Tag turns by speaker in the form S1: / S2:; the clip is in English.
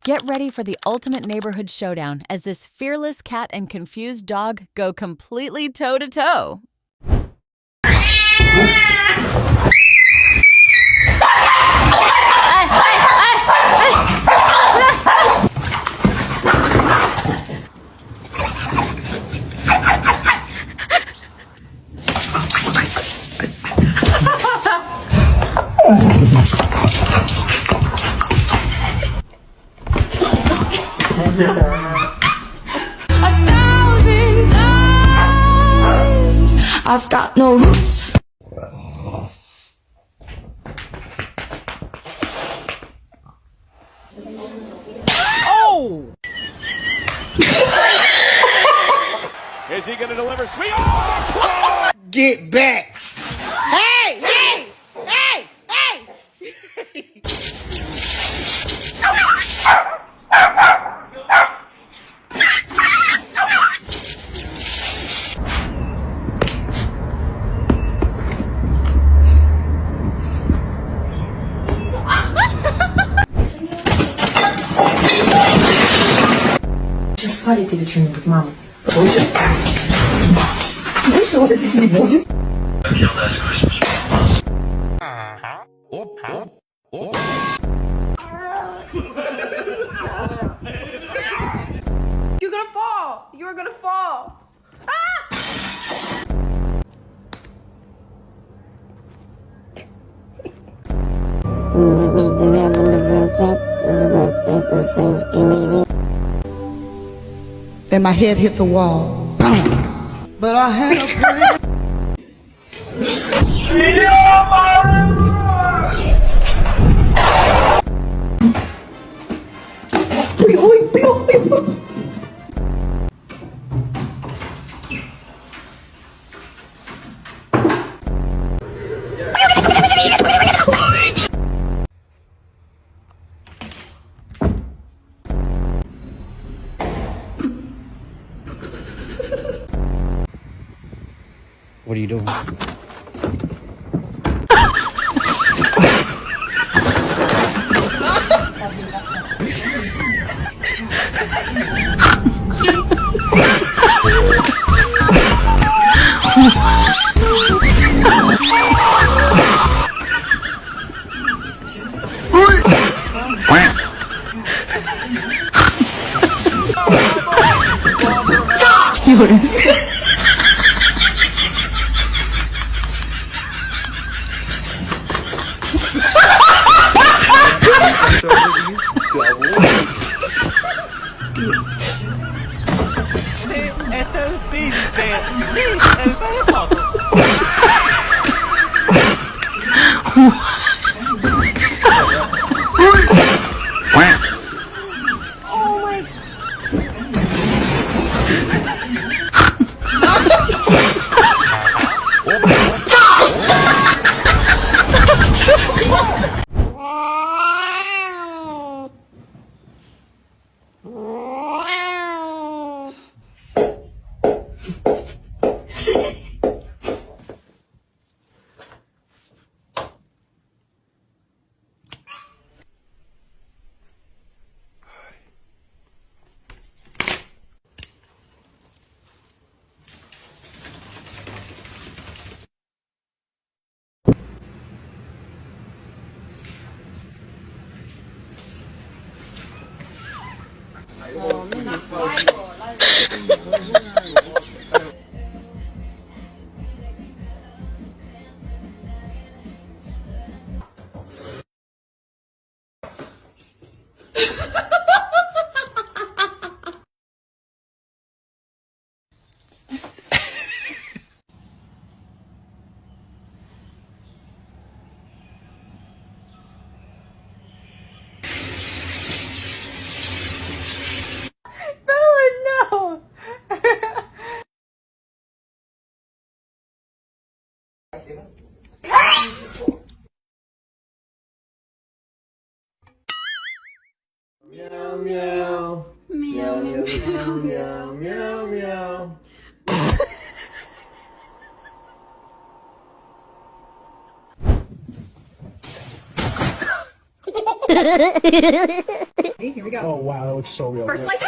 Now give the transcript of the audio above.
S1: Get ready for the ultimate neighborhood showdown as this fearless cat and confused dog go completely toe-to-toe.
S2: I've got no roots.
S1: Oh!
S3: Is he going to deliver sweet? Oh!
S4: Get back! Hey! Hey! Hey! Hey!
S5: Сейчас сварить или что-нибудь, мама? Больше? Больше вот этих не будет.
S2: You're gonna fall. You're gonna fall.
S4: Then my head hit the wall. Boom. But I had a plan.
S6: What are you doing?
S4: Meow meow. Meow meow meow meow meow.
S7: Meow.
S6: Here we go.
S7: Oh wow, that looks so real.
S6: First slice.